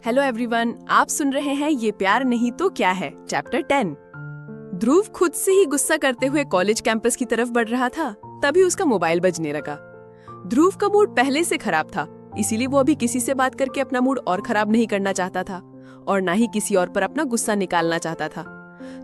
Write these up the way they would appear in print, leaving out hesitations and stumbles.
Hello everyone, आप सुन रहे हैं ये प्यार नहीं तो क्या है चैप्टर 10। ध्रुव खुद से ही गुस्सा करते हुए कॉलेज कैंपस की तरफ बढ़ रहा था, तभी उसका मोबाइल बजने लगा। ध्रुव का मूड पहले से खराब था, इसीलिए वो अभी किसी से बात करके अपना मूड और खराब नहीं करना चाहता था और ना ही किसी और पर अपना गुस्सा निकालना चाहता था।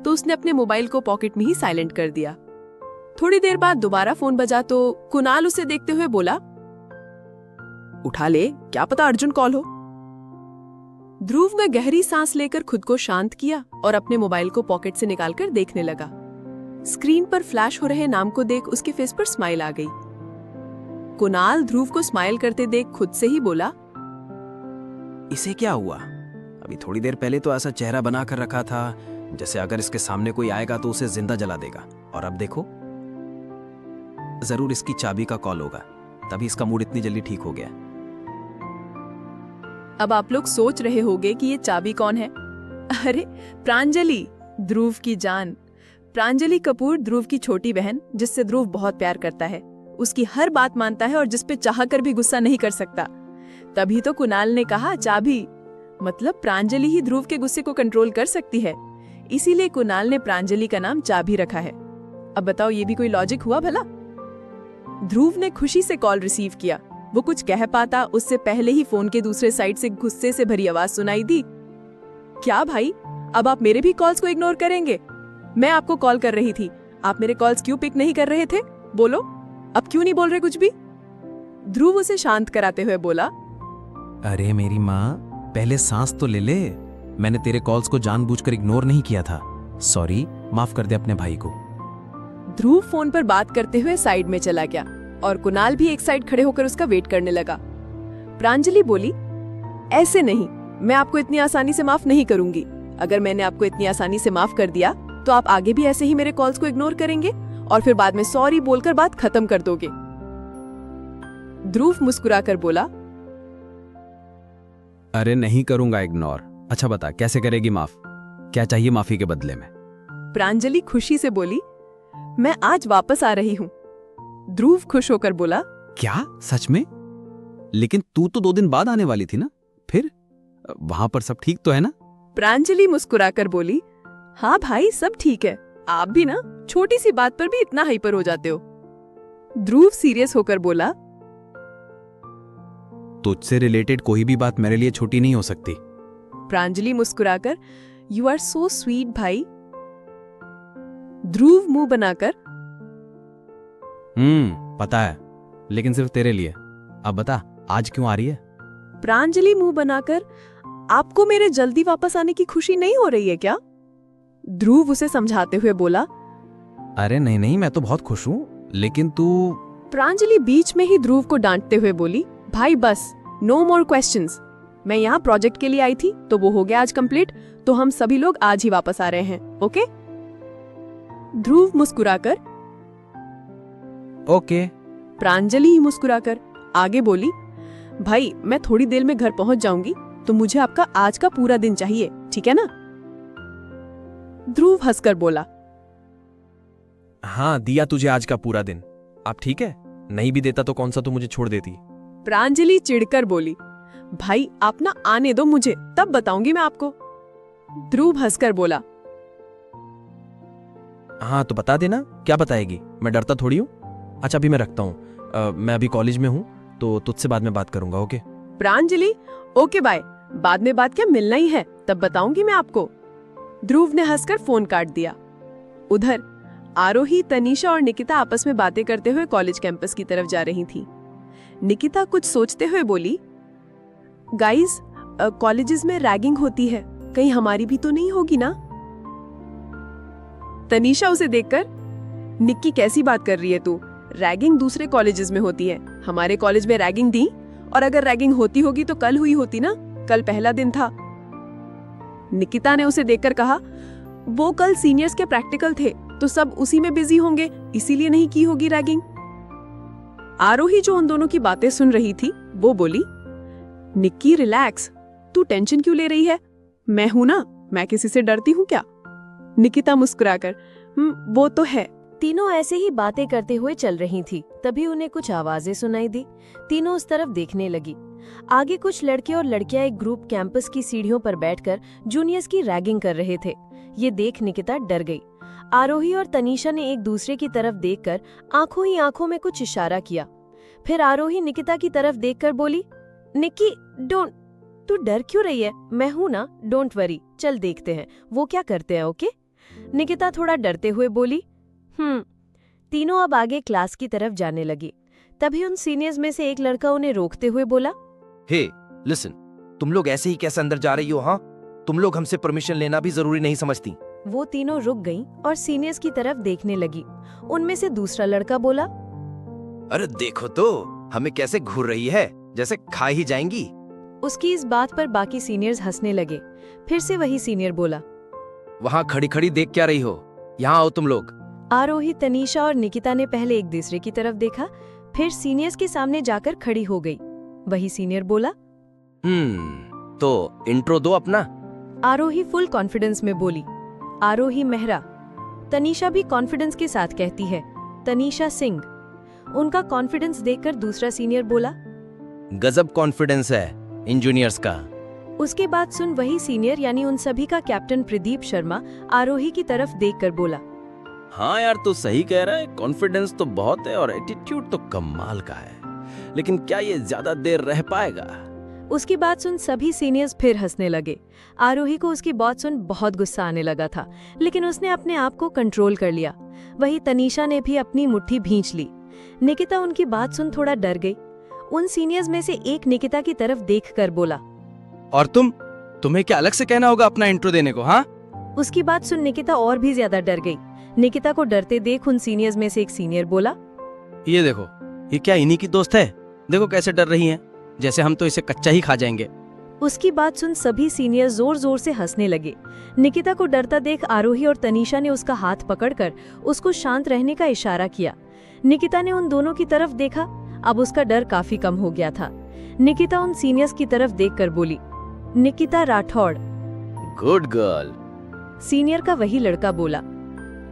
तो उसने अपने मोबाइल को पॉकेट में ही साइलेंट कर दिया। थोड़ी देर बाद दोबारा फोन बजा तो कुणाल उसे देखते हुए बोला, उठा ले, क्या पता अर्जुन कॉल हो। ध्रुव ने गहरी सांस लेकर खुद को शांत किया और अपने मोबाइल को पॉकेट से निकालकर देखने लगा। स्क्रीन पर फ्लैश हो रहे नाम को देख उसके फेस पर स्माइल आ गई। कुणाल ध्रुव को स्माइल करते देख खुद से ही बोला, इसे क्या हुआ? अभी थोड़ी देर पहले तो ऐसा चेहरा बना कर रखा था जैसे अगर इसके सामने कोई आएगा तो उसे जिंदा जला देगा, और अब देखो, जरूर इसकी चाबी का कॉल होगा, तभी इसका मूड इतनी जल्दी ठीक हो गया। अब आप लोग सोच रहे होंगे कि ये चाबी कौन है। अरे प्रांजलि, ध्रुव की जान। प्रांजलि कपूर ध्रुव की छोटी बहन, जिससे ध्रुव बहुत प्यार करता है, उसकी हर बात मानता है और जिस पे चाहकर भी गुस्सा नहीं कर सकता। तभी तो कुणाल ने कहा चाबी, मतलब प्रांजलि ही ध्रुव के गुस्से को कंट्रोल कर सकती है, इसीलिए कुणाल ने प्रांजलि का नाम चाबी रखा है। अब बताओ, ये भी कोई लॉजिक हुआ भला? ध्रुव ने खुशी से कॉल रिसीव किया। वो कुछ कह पाता उससे पहले ही फोन के दूसरे साइड से गुस्से से भरी आवाज सुनाई दी, क्या भाई, अब आप मेरे भी कॉल्स को इग्नोर करेंगे? मैं आपको कॉल कर रही थी, आप मेरे कॉल्स क्यों पिक नहीं कर रहे थे? बोलो, अब क्यों नहीं बोल रहे कुछ भी? ध्रुव उसे शांत कराते हुए बोला, अरे मेरी माँ, पहले सांस तो ले ले। मैंने तेरे कॉल्स को जानबूझकर इग्नोर नहीं किया था, सॉरी, माफ कर दे अपने भाई को। ध्रुव फोन पर बात करते हुए साइड में चला गया और कुणाल भी एक साइड खड़े होकर उसका वेट करने लगा। प्रांजलि बोली, ऐसे नहीं, मैं आपको इतनी आसानी से माफ नहीं करूंगी। अगर मैंने आपको इतनी आसानी से माफ कर दिया तो आप आगे भी ऐसे ही मेरे कॉल्स को इग्नोर करेंगे और फिर बाद में सॉरी बोलकर बात खत्म कर दोगे। ध्रुव मुस्कुराकर बोला, अरे नहीं करूंगा इग्नोर। अच्छा बता, कैसे करेगी माफ? क्या चाहिए माफी के बदले में? प्रांजलि खुशी से बोली, मैं आज वापस आ रही हूँ। ध्रुव खुश होकर बोला, क्या सच में? लेकिन तू तो 2 दिन बाद आने वाली थी ना, फिर वहां पर सब ठीक तो है ना? प्रांजलि मुस्कुराकर बोली, हाँ भाई, सब ठीक है। आप भी ना छोटी सी बात पर भी इतना हाइपर हो जाते हो। ध्रुव सीरियस होकर बोला, तुझसे रिलेटेड कोई भी बात मेरे लिए छोटी नहीं हो सकती। प्रांजलि मुस्कुराकर, यू आर सो स्वीट भाई। ध्रुव मुंह बनाकर, पता है, लेकिन सिर्फ तेरे लिए। अब बता, आज क्यों आ रही है? प्रांजलि मुंह बनाकर, आपको मेरे जल्दी वापस आने की खुशी नहीं हो रही है क्या? ध्रुव उसे समझाते हुए बोला, अरे नहीं नहीं, मैं तो बहुत खुश हूं, लेकिन तू। प्रांजलि बीच में ही ध्रुव को डांटते हुए बोली, भाई बस, नो मोर क्वेश्चंस। मैं यहाँ प्रोजेक्ट के लिए आई थी तो वो हो गया आज कंप्लीट, तो हम सभी लोग आज ही वापस आ रहे हैं, ओके? ध्रुव मुस्कुराकर, ओके। प्रांजलि ही मुस्कुराकर आगे बोली, भाई मैं थोड़ी देर में घर पहुंच जाऊंगी, तो मुझे आपका आज का पूरा दिन चाहिए, ठीक है ना? ध्रुव हंसकर बोला, हाँ, दिया तुझे आज का पूरा दिन। अब ठीक है, नहीं भी देता तो कौन सा तू मुझे छोड़ देती। प्रांजलि चिढ़कर बोली, भाई आप ना आने दो मुझे, तब बताऊंगी मैं आपको। ध्रुव हंसकर बोला, हाँ तो बता देना, क्या बताएगी, मैं डरता थोड़ी हूँ। अच्छा अभी मैं रखता हूँ, मैं अभी कॉलेज में हूँ, तो तुझसे बाद में बात करूंगा, ओके? प्रांजलि, ओके बाय, बाद में बात क्या, मिलना ही है, तब बताऊंगी मैं आपको। ध्रुव ने हंसकर फोन काट दिया। उधर आरोही, तनीषा और निकिता आपस में बातें करते हुए कॉलेज कैंपस की तरफ जा रही थी। निकिता कुछ सोचते हुए बोली, गाइस, कॉलेजेस में रैगिंग होती है, कहीं हमारी भी तो नहीं होगी ना? तनीषा उसे देखकर, निक्की कैसी बात कर रही है तू? रैगिंग दूसरे कॉलेजेस में होती है, हमारे कॉलेज में रैगिंग दी? और अगर रैगिंग होती होगी तो कल हुई होती ना, कल पहला दिन था। निकिता ने उसे देखकर कहा, वो कल सीनियर्स के प्रैक्टिकल थे तो सब उसी में बिजी होंगे, इसीलिए नहीं की होगी रैगिंग। आरोही जो उन दोनों की बातें सुन रही थी, वो बोली, निक्की रिलैक्स, तू टेंशन क्यों ले रही है? मैं हूं ना, मैं किसी से डरती हूँ क्या? निकिता मुस्कुराकर, वो तो है। तीनों ऐसे ही बातें करते हुए चल रही थी, तभी उन्हें कुछ आवाजें सुनाई दी। तीनों उस तरफ देखने लगी। आगे कुछ लड़के और लड़कियां एक ग्रुप कैंपस की सीढ़ियों पर बैठकर जूनियर्स की रैगिंग कर रहे थे। ये देख निकिता डर गई। आरोही और तनीषा ने एक दूसरे की तरफ देखकर आंखों ही आंखों में कुछ इशारा किया। फिर आरोही निकिता की तरफ देखकर बोली, निक्की डोंट, तू डर क्यों रही है? मैं हूं ना, डोंट वरी, चल देखते हैं वो क्या करते हैं, ओके? निकिता थोड़ा डरते हुए बोली, तीनों अब आगे क्लास की तरफ जाने लगी। तभी उन सीनियर्स में से एक लड़का उन्हें रोकते हुए बोला, हे लिसन, तुम लोग ऐसे ही कैसे अंदर जा रही हो? हाँ, तुम लोग हमसे परमिशन लेना भी जरूरी नहीं समझती? वो तीनों रुक गईं और सीनियर्स की तरफ देखने लगी। उनमें से दूसरा लड़का बोला, अरे देखो तो, हमें कैसे घूर रही है, जैसे खा ही जाएंगी। उसकी इस बात पर बाकी सीनियर्स हंसने लगे। फिर से वही सीनियर बोला, वहाँ खड़ी खड़ी देख क्या रही हो, यहाँ आओ तुम लोग। आरोही, तनीषा और निकिता ने पहले एक दूसरे की तरफ देखा, फिर सीनियर्स के सामने जाकर खड़ी हो गई। वही सीनियर बोला, तो इंट्रो दो अपना। आरोही फुल कॉन्फिडेंस में बोली, आरोही मेहरा। तनीषा भी कॉन्फिडेंस के साथ कहती है, तनीषा सिंह। उनका कॉन्फिडेंस देखकर दूसरा सीनियर बोला, गजब कॉन्फिडेंस है इंजीनियर्स का। उसके बाद सुन वही सीनियर यानी उन सभी का कैप्टन प्रदीप शर्मा आरोही की तरफ देखकर बोला, हाँ यार, तो सही कह रहा है, कॉन्फिडेंस तो बहुत है और एटीट्यूड तो कमाल का है, लेकिन क्या ये ज्यादा देर रह पाएगा? उसकी बात सुन सभी सीनियर्स फिर हंसने लगे। आरोही को उसकी बात सुन बहुत गुस्सा आने लगा था, लेकिन उसने अपने आप को कंट्रोल कर लिया। वही तनीषा ने भी अपनी मुट्ठी भींच ली। निकिता उनकी बात सुन थोड़ा डर गई। उन सीनियर्स में से एक निकिता की तरफ देखकर बोला, और तुम्हें क्या अलग से कहना होगा अपना इंट्रो देने को? हाँ, उसकी बात सुन निकिता और भी ज्यादा डर गई। निकिता को डरते देख उन सीनियर्स में से एक सीनियर बोला, ये देखो, ये क्या इन्हीं की दोस्त है? देखो कैसे डर रही हैं, जैसे हम तो इसे कच्चा ही खा जाएंगे। उसकी बात सुन सभी सीनियर जोर जोर से हंसने लगे। निकिता को डरता देख आरोही और तनीषा ने उसका हाथ पकड़कर उसको शांत रहने का इशारा किया। निकिता ने उन दोनों की तरफ देखा। अब उसका डर काफी कम हो गया था। निकिता उन सीनियर्स की तरफ देखकर बोली, Nikita Rathore. Good girl. Senior का वही लड़का बोला।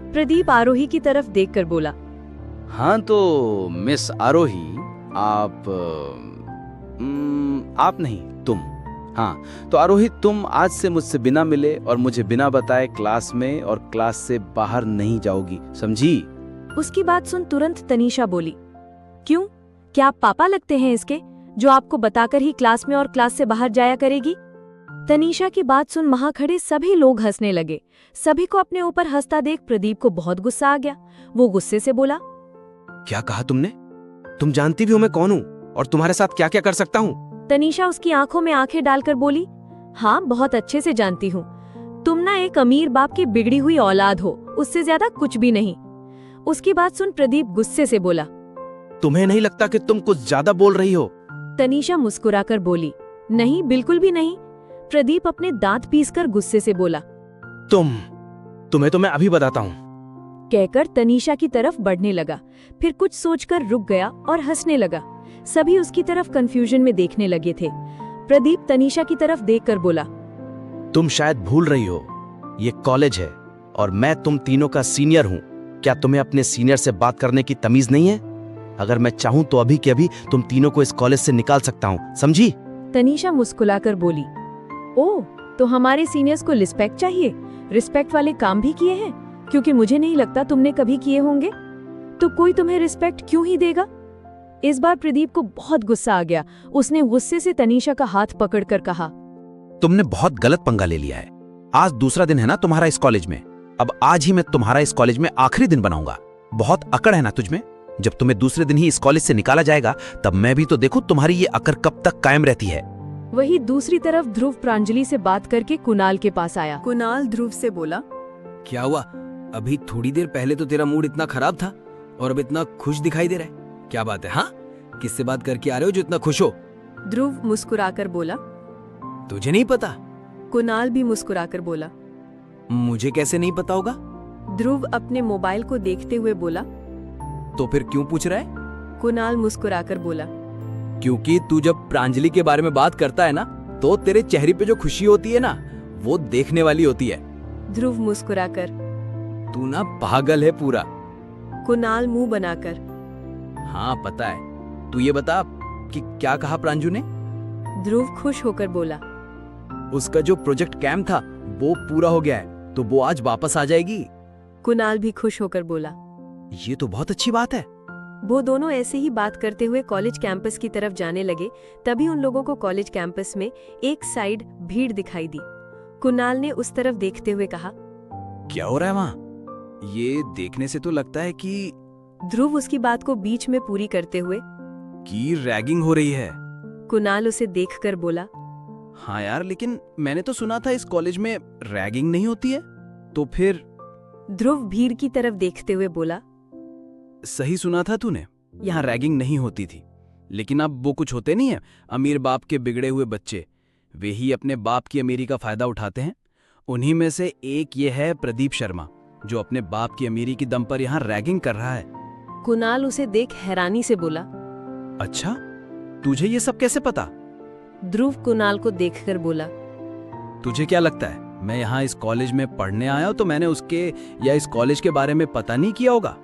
प्रदीप आरोही की तरफ देखकर बोला, हाँ तो मिस आरोही, आप नहीं, तुम। हाँ तो आरोही, तुम आज से मुझसे बिना मिले और मुझे बिना बताए क्लास में और क्लास से बाहर नहीं जाओगी, समझी? उसकी बात सुन तुरंत तनीषा बोली, क्यों, क्या आप पापा लगते हैं इसके, जो आपको बताकर ही क्लास में और क्लास से बाहर जाया करेगी? तनीषा की बात सुन वहां खड़े सभी लोग हंसने लगे। सभी को अपने ऊपर हंसता देख प्रदीप को बहुत गुस्सा आ गया। वो गुस्से से बोला, क्या कहा तुमने? तुम जानती भी हो मैं कौन हूँ और तुम्हारे साथ क्या क्या कर सकता हूँ? तनीषा उसकी आंखों में आंखें डालकर बोली, हाँ बहुत अच्छे से जानती हूँ, तुम ना एक अमीर बाप की बिगड़ी हुई औलाद हो, उससे ज्यादा कुछ भी नहीं। उसकी बात सुन प्रदीप गुस्से से बोला, तुम्हें नहीं लगता कि तुम कुछ ज्यादा बोल रही हो? तनीषा मुस्कुराकर बोली, नहीं बिल्कुल भी नहीं। प्रदीप अपने दांत पीसकर गुस्से से बोला, तुम्हें तो मैं अभी बताता हूँ। कहकर तनीषा की तरफ बढ़ने लगा, फिर कुछ सोचकर रुक गया और हंसने लगा। सभी उसकी तरफ कंफ्यूजन में देखने लगे थे। प्रदीप तनीषा की तरफ देखकर बोला, तुम शायद भूल रही हो, ये कॉलेज है और मैं तुम तीनों का सीनियर हूँ। क्या तुम्हें अपने सीनियर से बात करने की तमीज नहीं है? अगर मैं चाहूँ तो अभी के अभी तुम तीनों को इस कॉलेज से निकाल सकता हूँ, समझी? तनीषा मुस्कुराकर बोली, ओह तो हमारे सीनियर्स को रिस्पेक्ट चाहिए, रिस्पेक्ट वाले काम भी किए हैं, क्योंकि मुझे नहीं लगता तुमने कभी किए होंगे, तो कोई तुम्हें रिस्पेक्ट क्यों ही देगा? इस बार प्रदीप को बहुत गुस्सा आ गया। उसने गुस्से से तनीषा का हाथ पकड़कर कहा, तुमने बहुत गलत पंगा ले लिया है। आज दूसरा दिन है ना तुम्हारा इस कॉलेज में, अब आज ही मैं तुम्हारा इस कॉलेज में आखिरी दिन बनाऊंगा। बहुत अकड़ है ना तुझमें? जब तुम्हें दूसरे दिन ही इस कॉलेज से निकाला जाएगा तब मैं भी तो देखूं तुम्हारी ये अकड़ कब तक कायम रहती है। वही दूसरी तरफ ध्रुव प्रांजलि से बात करके कुणाल के पास आया। कुणाल ध्रुव से बोला, क्या हुआ? अभी थोड़ी देर पहले तो तेरा मूड इतना खराब था और अब इतना खुश दिखाई दे रहा है, क्या बात है? हाँ, किससे बात करके आ रहे हो जो इतना खुश हो? ध्रुव मुस्कुराकर बोला। तुझे नहीं पता? कुणाल भी मुस्कुराकर बोला। मुझे कैसे नहीं पता होगा? ध्रुव अपने मोबाइल को देखते हुए बोला। तो फिर क्यों पूछ रहा है? कुणाल मुस्कुराकर बोला, क्योंकि तू जब प्रांजलि के बारे में बात करता है ना, तो तेरे चेहरे पे जो खुशी होती है ना, वो देखने वाली होती है। ध्रुव मुस्कुराकर, तू ना पागल है पूरा। कुणाल मुंह बनाकर, हाँ पता है। तू ये बता कि क्या कहा प्रांजू ने? ध्रुव खुश होकर बोला। उसका जो प्रोजेक्ट कैम्प था वो पूरा हो गया है, तो वो आज वापस आ जाएगी। कुणाल भी खुश होकर बोला। ये तो बहुत अच्छी बात है। वो दोनों ऐसे ही बात करते हुए कॉलेज कैंपस की तरफ जाने लगे। तभी उन लोगों को कॉलेज कैंपस में एक साइड भीड़ दिखाई दी। कुणाल ने उस तरफ देखते हुए कहा, क्या हो रहा है वहाँ? ये देखने से तो लगता है कि ध्रुव उसकी बात को बीच में पूरी करते हुए, रैगिंग हो रही है। कुणाल उसे देखकर बोला। हाँ यार, लेकिन मैंने तो सुना था इस कॉलेज में रैगिंग नहीं होती है, तो फिर? ध्रुव भीड़ की तरफ देखते हुए बोला। सही सुना था तूने, यहाँ रैगिंग नहीं होती थी। लेकिन अब वो कुछ होते नहीं है, अमीर बाप के बिगड़े हुए बच्चे, वे ही अपने बाप की अमीरी का फायदा उठाते हैं। उन्हीं में से एक ये है प्रदीप शर्मा, जो अपने बाप की अमीरी की दम पर यहाँ रैगिंग कर रहा है। कुणाल उसे देख हैरानी से बोला। अच्छा, तुझे ये सब कैसे पता? ध्रुव कुणाल को देखकर बोला। तुझे क्या लगता है मैं यहाँ इस कॉलेज में पढ़ने आया हूँ तो मैंने उसके या इस कॉलेज के बारे में पता नहीं किया होगा?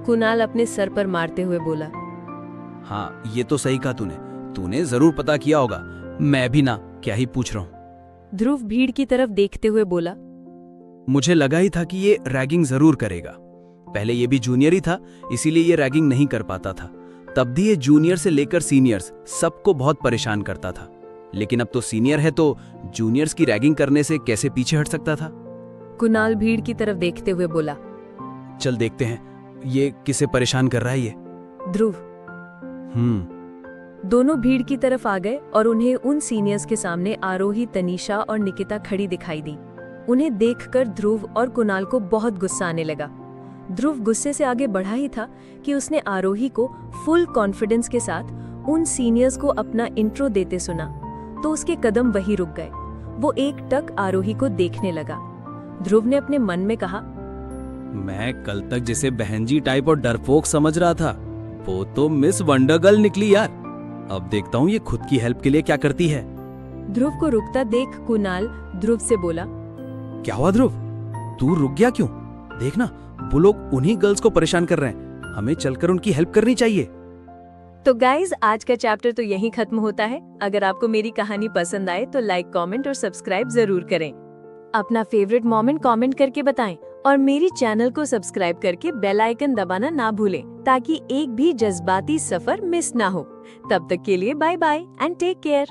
कुणाल अपने सर पर मारते हुए बोला। हाँ, ये तो सही कहा तूने जरूर पता किया होगा। मैं भी ना क्या ही पूछ रहा हूँ। ध्रुव भीड़ की तरफ देखते हुए बोला। मुझे लगा ही था कि ये रैगिंग जरूर करेगा। पहले ये भी जूनियर ही था, इसीलिए ये रैगिंग नहीं कर पाता था। तब भी ये जूनियर से लेकर सीनियर्स सबको बहुत परेशान करता था। लेकिन अब तो सीनियर है तो जूनियर्स की रैगिंग करने से कैसे पीछे हट सकता था? कुणाल भीड़ की तरफ देखते हुए बोला। चल देखते हैं ये किसे परेशान कर रहा है ये। ध्रुव। दोनों भीड़ की तरफ आ गए और उन्हें उन सीनियर्स के सामने आरोही, तनीषा और निकिता खड़ी दिखाई दी। उन्हें देखकर ध्रुव और कुणाल को बहुत गुस्सा आने लगा। ध्रुव गुस्से से आगे बढ़ा ही था कि उसने आरोही को फुल कॉन्फिडेंस के साथ उन सीनियर्स को अपना इंट्रो देते सुना, तो उसके कदम वहीं रुक गए। वो एक टक आरोही को देखने लगा। ध्रुव ने अपने मन में कहा, मैं कल तक जिसे बहनजी टाइप और डरपोक समझ रहा था, वो तो मिस वंडरगर्ल निकली यार। अब देखता हूँ ये खुद की हेल्प के लिए क्या करती है। ध्रुव को रुकता देख कुणाल ध्रुव से बोला। क्या हुआ ध्रुव, तू रुक गया क्यों? देखना, वो लोग उन्हीं गर्ल्स को परेशान कर रहे हैं, हमें चलकर उनकी हेल्प करनी चाहिए। तो गाइज, आज का चैप्टर तो यहीं खत्म होता है। अगर आपको मेरी कहानी पसंद आए तो लाइक, कमेंट और सब्सक्राइब जरूर करें। अपना फेवरेट मोमेंट कमेंट करके बताएं और मेरी चैनल को सब्सक्राइब करके बेल आइकन दबाना ना भूलें, ताकि एक भी जज्बाती सफर मिस ना हो। तब तक के लिए bye bye and take care.